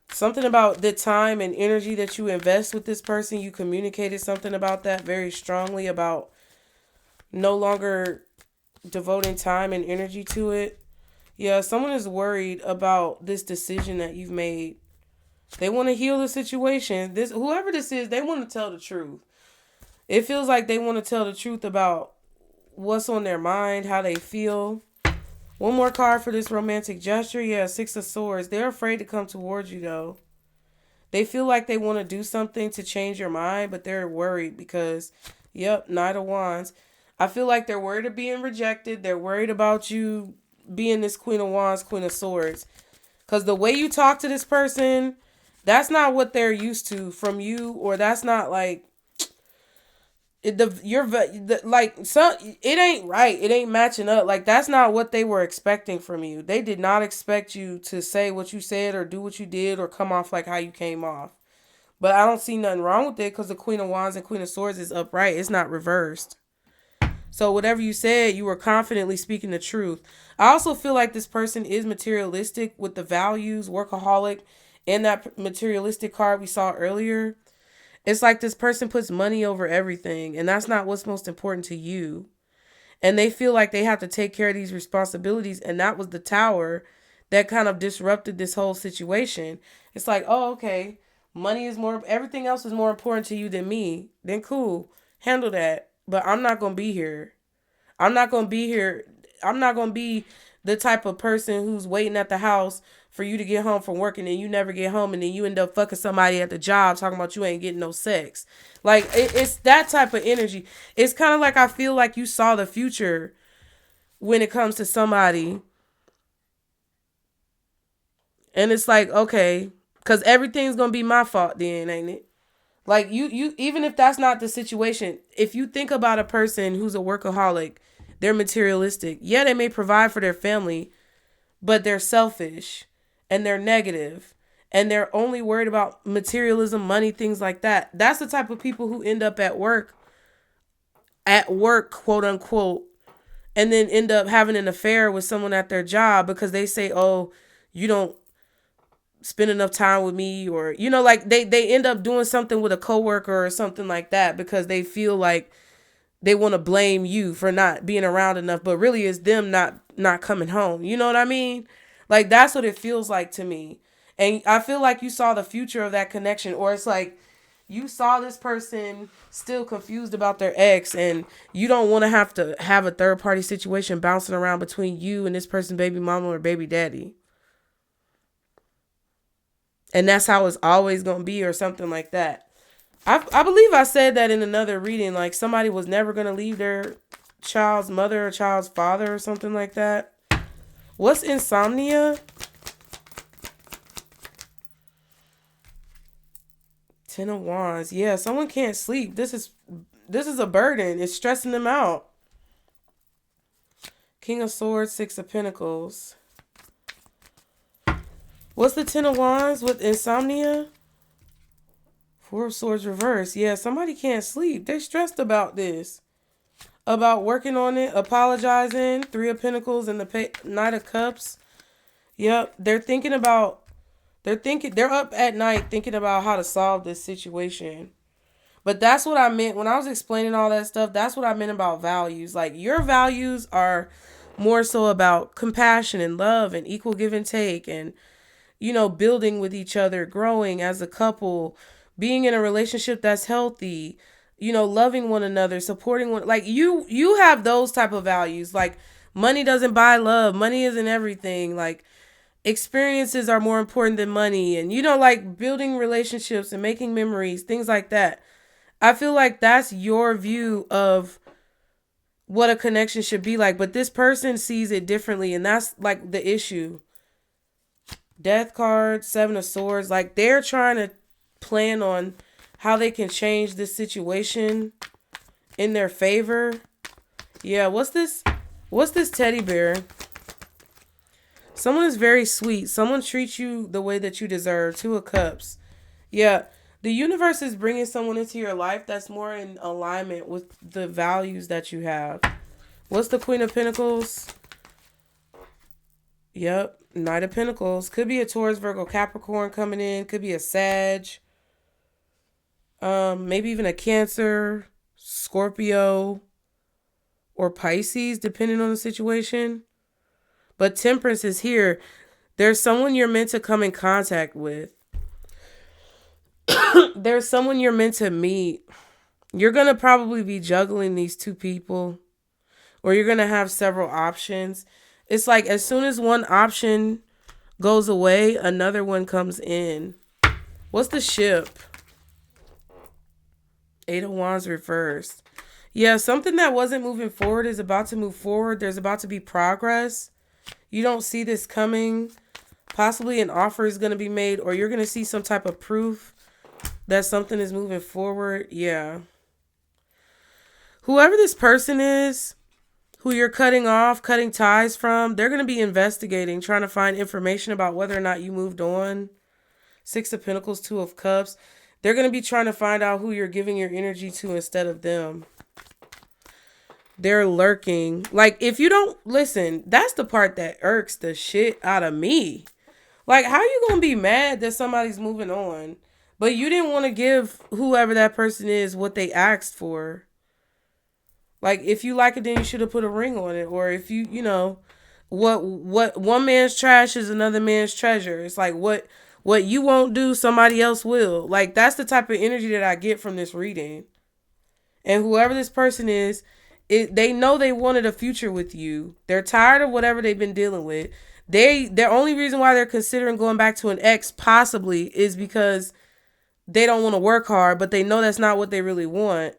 Something about the time and energy that you invest with this person. You communicated something about that very strongly, about no longer devoting time and energy to it. Yeah, someone is worried about this decision that you've made. They want to heal the situation. Whoever this is, they want to tell the truth. It feels like they want to tell the truth about what's on their mind, how they feel. One more card for this romantic gesture. Yeah, Six of Swords. They're afraid to come towards you, though. They feel like they want to do something to change your mind, but they're worried because, yep, Knight of Wands. I feel like they're worried of being rejected. They're worried about you being this Queen of Wands, Queen of Swords. Because the way you talk to this person, that's not what they're used to from you, or that's not like it ain't right. It ain't matching up. Like, that's not what they were expecting from you. They did not expect you to say what you said or do what you did or come off like how you came off. But I don't see nothing wrong with it because the Queen of Wands and Queen of Swords is upright. It's not reversed. So whatever you said, you were confidently speaking the truth. I also feel like this person is materialistic with the values, workaholic, and that materialistic card we saw earlier. It's like this person puts money over everything, and that's not what's most important to you. And they feel like they have to take care of these responsibilities, and that was the Tower that kind of disrupted this whole situation. It's like, oh, okay, money is more, everything else is more important to you than me. Then cool, handle that. But I'm not going to be here. I'm not going to be here. I'm not going to be the type of person who's waiting at the house for you to get home from work and then you never get home and then you end up fucking somebody at the job talking about you ain't getting no sex. Like, it's that type of energy. It's kind of like I feel like you saw the future when it comes to somebody. And it's like, okay, because everything's going to be my fault then, ain't it? Like, you even if that's not the situation, if you think about a person who's a workaholic, they're materialistic. Yeah, they may provide for their family, but they're selfish and they're negative and they're only worried about materialism, money, things like that. That's the type of people who end up at work, quote unquote, and then end up having an affair with someone at their job because they say, oh, you don't spend enough time with me, or, you know, like they end up doing something with a coworker or something like that because they feel like they want to blame you for not being around enough, but really it's them not coming home. You know what I mean? Like, that's what it feels like to me. And I feel like you saw the future of that connection, or it's like you saw this person still confused about their ex and you don't want to have a third party situation bouncing around between you and this person's baby mama or baby daddy. And that's how it's always going to be, or something like that. I believe I said that in another reading, like somebody was never going to leave their child's mother or child's father or something like that. What's insomnia? Ten of Wands. Yeah, someone can't sleep. This is a burden. It's stressing them out. King of Swords, Six of Pentacles. What's the Ten of Wands with insomnia? Four of Swords reverse. Yeah, somebody can't sleep. They're stressed about this. About working on it, apologizing. Three of Pentacles and the Knight of Cups. Yep, they're up at night thinking about how to solve this situation. But that's what I meant when I was explaining all that stuff. That's what I meant about values. Like, your values are more so about compassion and love and equal give and take, and building with each other, growing as a couple, being in a relationship that's healthy, loving one another, supporting one. Like you have those type of values. Like money doesn't buy love. Money isn't everything. Like experiences are more important than money, and like building relationships and making memories, things like that. I feel like that's your view of what a connection should be like, but this person sees it differently, and that's like the issue. Death card, Seven of Swords, like they're trying to plan on how they can change this situation in their favor. Yeah, what's this teddy bear? Someone is very sweet. Someone treats you the way that you deserve. Two of Cups. Yeah, the universe is bringing someone into your life that's more in alignment with the values that you have. What's the Queen of Pentacles? Yep, Knight of Pentacles. Could be a Taurus, Virgo, Capricorn coming in. Could be a Sag. Maybe even a Cancer, Scorpio, or Pisces, depending on the situation. But Temperance is here. There's someone you're meant to come in contact with. There's someone you're meant to meet. You're going to probably be juggling these two people, or you're going to have several options. It's like as soon as one option goes away, another one comes in. What's the Ship? Eight of Wands reversed. Yeah, something that wasn't moving forward is about to move forward. There's about to be progress. You don't see this coming. Possibly an offer is going to be made, or you're going to see some type of proof that something is moving forward. Yeah. Whoever this person is, who you're cutting ties from, they're going to be investigating, trying to find information about whether or not you moved on. Six of Pentacles, Two of Cups. They're going to be trying to find out who you're giving your energy to instead of them. They're lurking. Like, if you don't listen, that's the part that irks the shit out of me. Like, how you going to be mad that somebody's moving on, but you didn't want to give whoever that person is what they asked for? Like, if you like it, then you should have put a ring on it. Or if what one man's trash is another man's treasure. It's like what you won't do, somebody else will. Like, that's the type of energy that I get from this reading. And whoever this person is, they know they wanted a future with you. They're tired of whatever they've been dealing with. Their only reason why they're considering going back to an ex possibly is because they don't want to work hard, but they know that's not what they really want.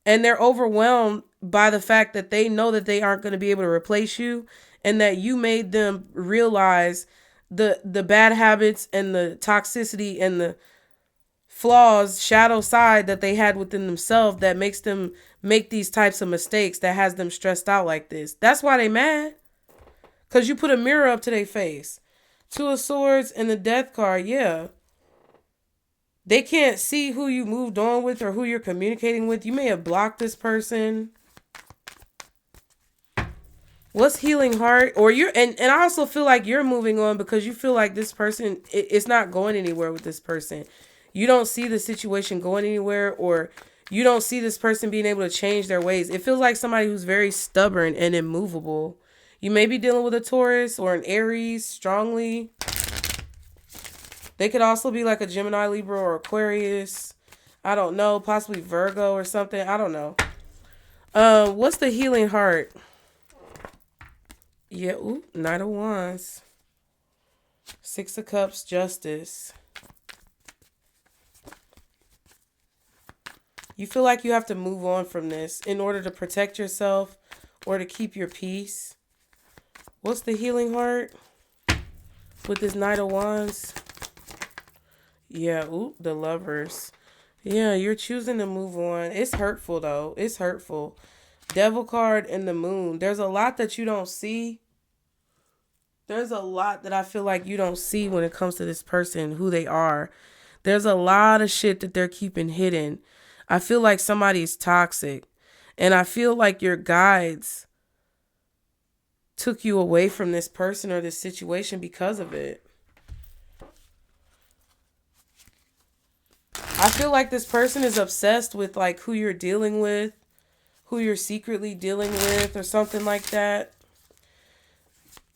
And they're overwhelmed by the fact that they know that they aren't going to be able to replace you, and that you made them realize the bad habits and the toxicity and the flaws, shadow side that they had within themselves that makes them make these types of mistakes, that has them stressed out like this. That's why they mad. Because you put a mirror up to their face. Two of Swords and the Death card, yeah. They can't see who you moved on with or who you're communicating with. You may have blocked this person. What's Healing Heart? Or and I also feel like you're moving on because you feel like this person, it's not going anywhere with this person. You don't see the situation going anywhere, or you don't see this person being able to change their ways. It feels like somebody who's very stubborn and immovable. You may be dealing with a Taurus or an Aries strongly. They could also be like a Gemini, Libra, or Aquarius. I don't know. Possibly Virgo or something. I don't know. What's the Healing Heart? Yeah, ooh, Knight of Wands. Six of Cups, Justice. You feel like you have to move on from this in order to protect yourself or to keep your peace. What's the Healing Heart with this Knight of Wands? Yeah, ooh, the Lovers. Yeah, you're choosing to move on. It's hurtful, though. It's hurtful. Devil card and the Moon. There's a lot that you don't see. There's a lot that I feel like you don't see when it comes to this person, who they are. There's a lot of shit that they're keeping hidden. I feel like somebody's toxic. And I feel like your guides took you away from this person or this situation because of it. I feel like this person is obsessed with like who you're dealing with, who you're secretly dealing with, or something like that.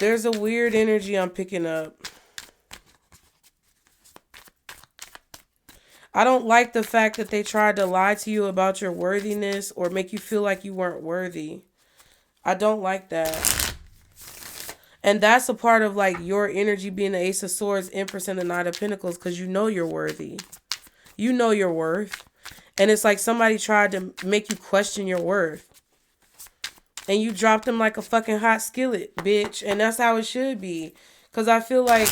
There's a weird energy I'm picking up. I don't like the fact that they tried to lie to you about your worthiness or make you feel like you weren't worthy. I don't like that. And that's a part of like your energy being the Ace of Swords, Empress, and the Knight of Pentacles, because you know you're worthy. You know your worth. And it's like somebody tried to make you question your worth. And you dropped them like a fucking hot skillet, bitch. And that's how it should be. Because I feel like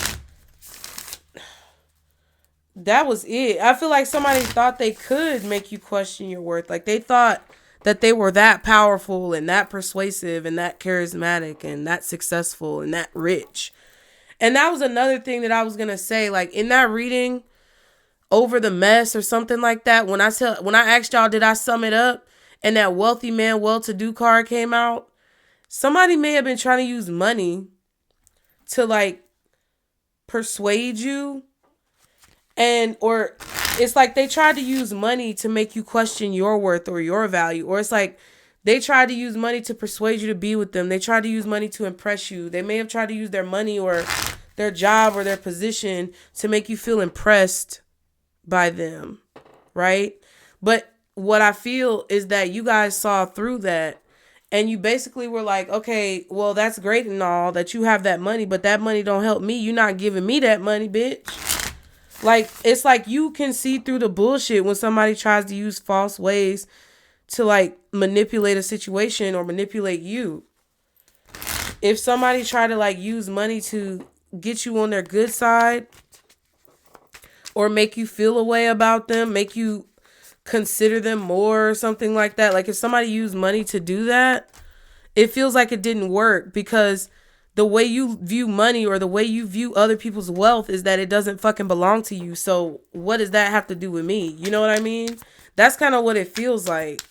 that was it. I feel like somebody thought they could make you question your worth. Like they thought that they were that powerful and that persuasive and that charismatic and that successful and that rich. And that was another thing that I was going to say. Like in that reading, Over the Mess or something like that, when I asked y'all, did I sum it up? And that wealthy man, well-to-do card came out. Somebody may have been trying to use money to like persuade you. Or it's like they tried to use money to make you question your worth or your value. Or it's like they tried to use money to persuade you to be with them. They tried to use money to impress you. They may have tried to use their money or their job or their position to make you feel impressed by them, right? But what I feel is that you guys saw through that and you basically were like, okay, well, that's great and all that you have that money, but that money don't help me. You're not giving me that money, bitch. Like, it's like you can see through the bullshit when somebody tries to use false ways to like manipulate a situation or manipulate you. If somebody tried to like use money to get you on their good side or make you feel a way about them, make you consider them more or something like that. Like if somebody used money to do that, it feels like it didn't work because the way you view money or the way you view other people's wealth is that it doesn't fucking belong to you. So what does that have to do with me? You know what I mean? That's kind of what it feels like.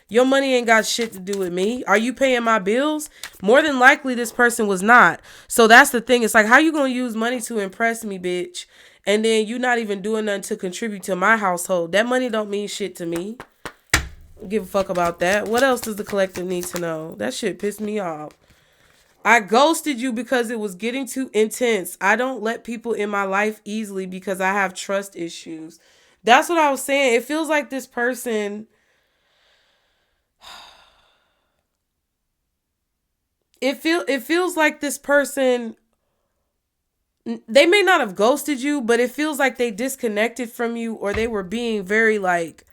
Your money ain't got shit to do with me. Are you paying my bills? More than likely this person was not. So that's the thing. It's like, how you gonna use money to impress me, bitch? And then you not even doing nothing to contribute to my household. That money don't mean shit to me. Give a fuck about that. What else does the collective need to know? That shit pissed me off. I ghosted you because it was getting too intense. I don't let people in my life easily because I have trust issues. That's what I was saying. It feels like this person... It feels like this person... They may not have ghosted you, but it feels like they disconnected from you or they were being very like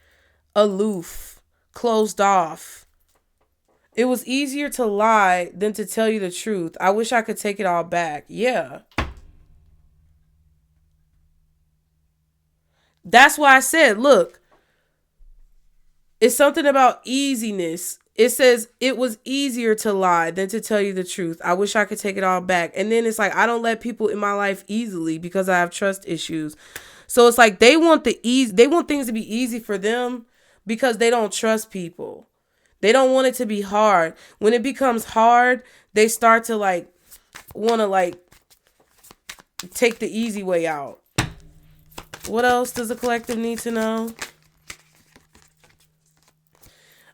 aloof, closed off. It was easier to lie than to tell you the truth. I wish I could take it all back. Yeah. That's why I said, look, it's something about easiness. It says it was easier to lie than to tell you the truth. I wish I could take it all back. And then it's like, I don't let people in my life easily because I have trust issues. So it's like they want they want things to be easy for them because they don't trust people. They don't want it to be hard. When it becomes hard, they start to like want to like take the easy way out. What else does the collective need to know?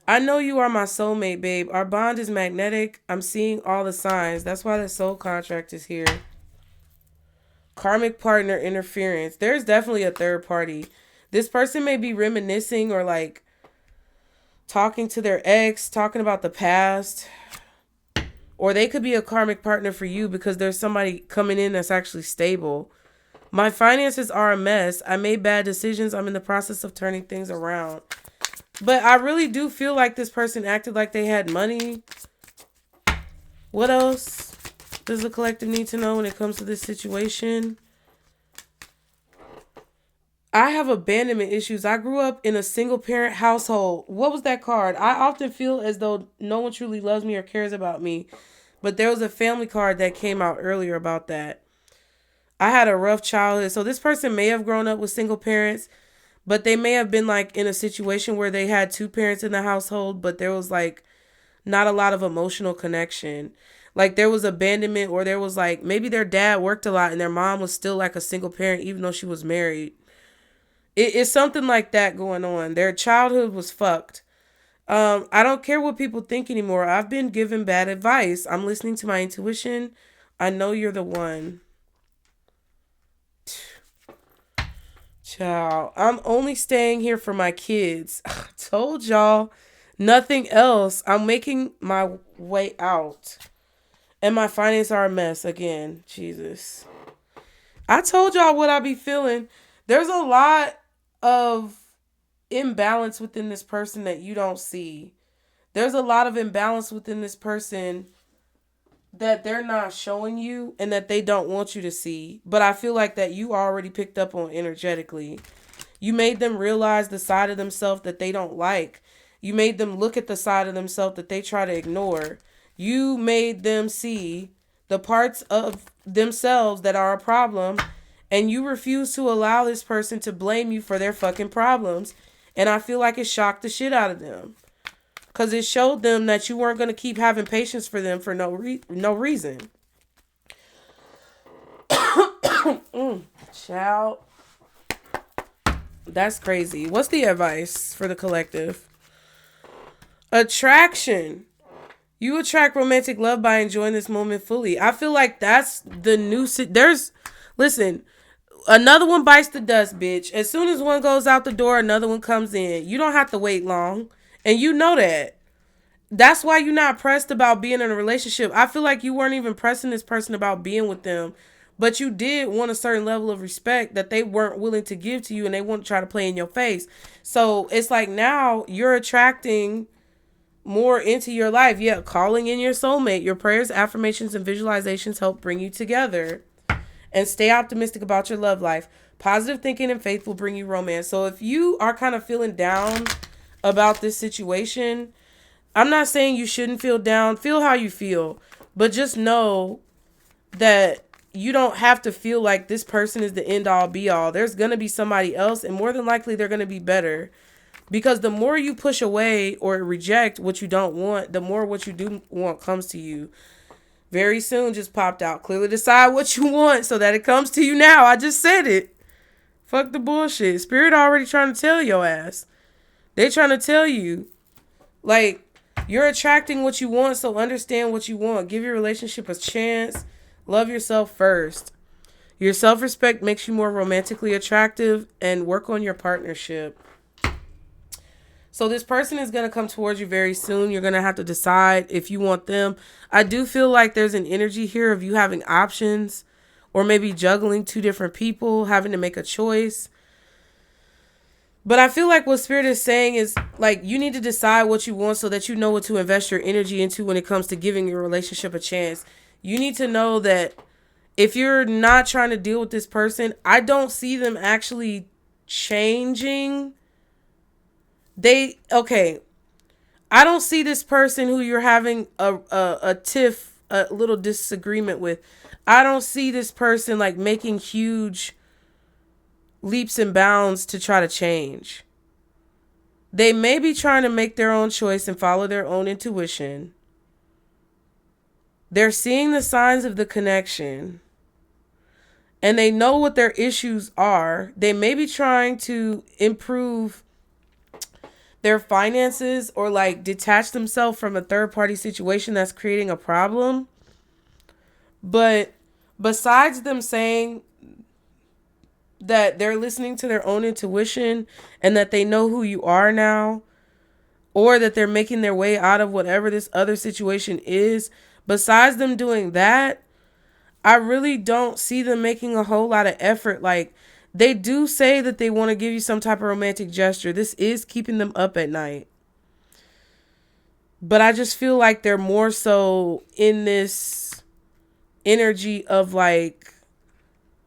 I know you are my soulmate, babe. Our bond is magnetic. I'm seeing all the signs. That's why the soul contract is here. Karmic partner interference. There's definitely a third party. This person may be reminiscing or like talking to their ex, talking about the past. Or they could be a karmic partner for you because there's somebody coming in that's actually stable. My finances are a mess. I made bad decisions. I'm in the process of turning things around. But I really do feel like this person acted like they had money. What else does the collective need to know when it comes to this situation? I have abandonment issues. I grew up in a single parent household. What was that card? I often feel as though no one truly loves me or cares about me. But there was a family card that came out earlier about that. I had a rough childhood. So this person may have grown up with single parents. But they may have been like in a situation where they had two parents in the household, but there was like not a lot of emotional connection. Like there was abandonment or there was like maybe their dad worked a lot and their mom was still like a single parent even though she was married. It's something like that going on. Their childhood was fucked. I don't care what people think anymore. I've been given bad advice. I'm listening to my intuition. I know you're the one. Child, I'm only staying here for my kids. I told y'all nothing else. I'm making my way out. And my finances are a mess again. Jesus. I told y'all what I be feeling. There's a lot of imbalance within this person that you don't see. There's a lot of imbalance within this person that they're not showing you and that they don't want you to see. But I feel like that you already picked up on energetically. You made them realize the side of themselves that they don't like. You made them look at the side of themselves that they try to ignore. You made them see the parts of themselves that are a problem, and you refuse to allow this person to blame you for their fucking problems. And I feel like it shocked the shit out of them. Because it showed them that you weren't going to keep having patience for them for no reason. Child. That's crazy. What's the advice for the collective? Attraction. You attract romantic love by enjoying this moment fully. I feel like that's the new... Listen, another one bites the dust, bitch. As soon as one goes out the door, another one comes in. You don't have to wait long. And you know that. That's why you're not pressed about being in a relationship. I feel like you weren't even pressing this person about being with them. But you did want a certain level of respect that they weren't willing to give to you, and they want to try to play in your face. So it's like now you're attracting more into your life. Yeah, calling in your soulmate. Your prayers, affirmations, and visualizations help bring you together. And stay optimistic about your love life. Positive thinking and faith will bring you romance. So if you are kind of feeling down about this situation, I'm not saying you shouldn't feel down. Feel how you feel. But just know that you don't have to feel like this person is the end all be all. There's going to be somebody else, and more than likely they're going to be better. Because the more you push away or reject what you don't want, the more what you do want comes to you. Very soon just popped out. Clearly decide what you want so that it comes to you now. I just said it. Fuck the bullshit. Spirit already trying to tell your ass. They trying to tell you. Like, you're attracting what you want, so understand what you want. Give your relationship a chance. Love yourself first. Your self-respect makes you more romantically attractive, and work on your partnership. So this person is going to come towards you very soon. You're going to have to decide if you want them. I do feel like there's an energy here of you having options, or maybe juggling two different people, having to make a choice. But I feel like what Spirit is saying is, like, you need to decide what you want so that you know what to invest your energy into when it comes to giving your relationship a chance. You need to know that if you're not trying to deal with this person, I don't see them actually changing. I don't see this person who you're having a tiff, a little disagreement with. I don't see this person like making huge leaps and bounds to try to change. They may be trying to make their own choice and follow their own intuition. They're seeing the signs of the connection, and they know what their issues are. They may be trying to improve their finances or like detach themselves from a third party situation that's creating a problem. But besides them saying that they're listening to their own intuition and that they know who you are now, or that they're making their way out of whatever this other situation is, besides them doing that, I really don't see them making a whole lot of effort. Like, they do say that they want to give you some type of romantic gesture. This is keeping them up at night. But I just feel like they're more so in this energy of like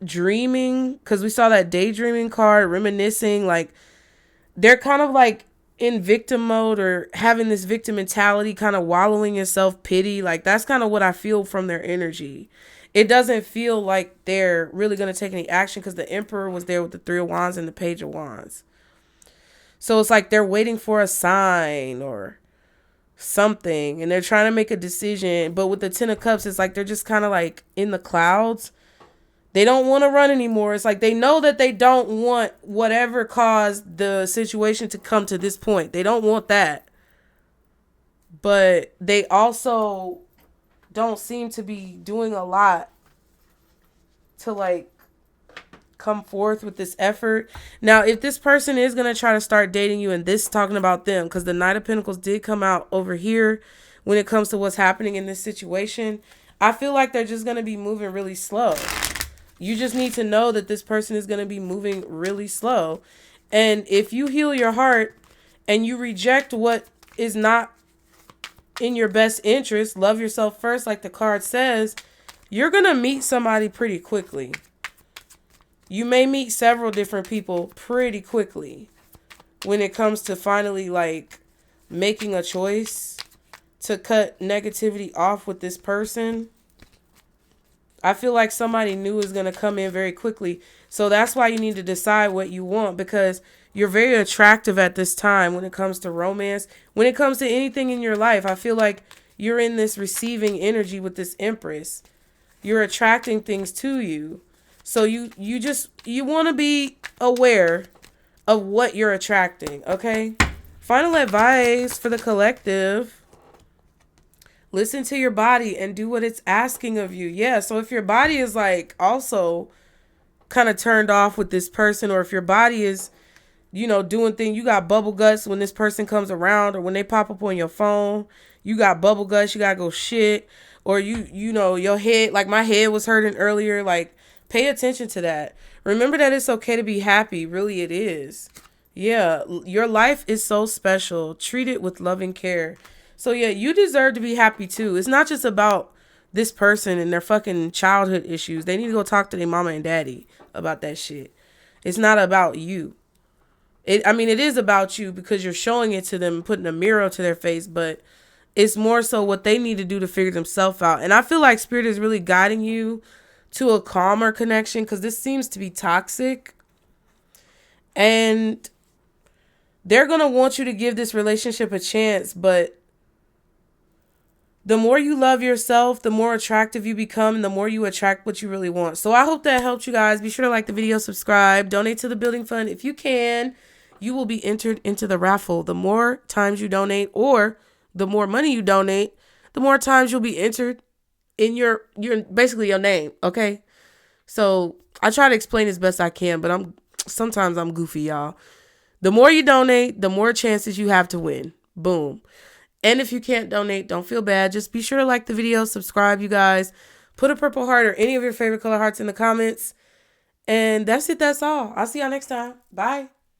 dreaming, because we saw that daydreaming card, reminiscing. Like, they're kind of like in victim mode, or having this victim mentality, kind of wallowing in self-pity. Like, that's kind of what I feel from their energy. It doesn't feel like they're really going to take any action, because the Emperor was there with the Three of Wands and the Page of Wands. So it's like they're waiting for a sign or something, and they're trying to make a decision. But with the Ten of Cups, it's like they're just kind of like in the clouds. They don't want to run anymore. It's like they know that they don't want whatever caused the situation to come to this point. They don't want that. But they also don't seem to be doing a lot to like come forth with this effort. Now, if this person is going to try to start dating you, and this is talking about them, because the Knight of Pentacles did come out over here when it comes to what's happening in this situation, I feel like they're just going to be moving really slow. You just need to know that this person is going to be moving really slow. And if you heal your heart and you reject what is not in your best interest, love yourself first, like the card says, you're going to meet somebody pretty quickly. You may meet several different people pretty quickly when it comes to finally like making a choice to cut negativity off with this person. I feel like somebody new is going to come in very quickly. So that's why you need to decide what you want, because you're very attractive at this time when it comes to romance. When it comes to anything in your life, I feel like you're in this receiving energy with this Empress. You're attracting things to you. So you want to be aware of what you're attracting, okay? Final advice for the collective. Listen to your body and do what it's asking of you. Yeah, so if your body is like also kind of turned off with this person, or if your body is, doing things, you got bubble guts when this person comes around, or when they pop up on your phone, you got bubble guts, you got to go shit, or your head, like my head was hurting earlier, like pay attention to that. Remember that it's okay to be happy. Really, it is. Yeah, your life is so special. Treat it with loving care. So yeah, you deserve to be happy too. It's not just about this person and their fucking childhood issues. They need to go talk to their mama and daddy about that shit. It's not about you. It is about you because you're showing it to them and putting a mirror to their face, but it's more so what they need to do to figure themselves out. And I feel like Spirit is really guiding you to a calmer connection, because this seems to be toxic. And they're going to want you to give this relationship a chance, but the more you love yourself, the more attractive you become, and the more you attract what you really want. So I hope that helped you guys. Be sure to like the video, subscribe, donate to the building fund. If you can, you will be entered into the raffle. The more times you donate, or the more money you donate, the more times you'll be entered in your basically your name. Okay. So I try to explain as best I can, but sometimes I'm goofy, y'all. The more you donate, the more chances you have to win. Boom. And if you can't donate, don't feel bad. Just be sure to like the video, subscribe, you guys. Put a purple heart or any of your favorite color hearts in the comments. And that's it. That's all. I'll see y'all next time. Bye.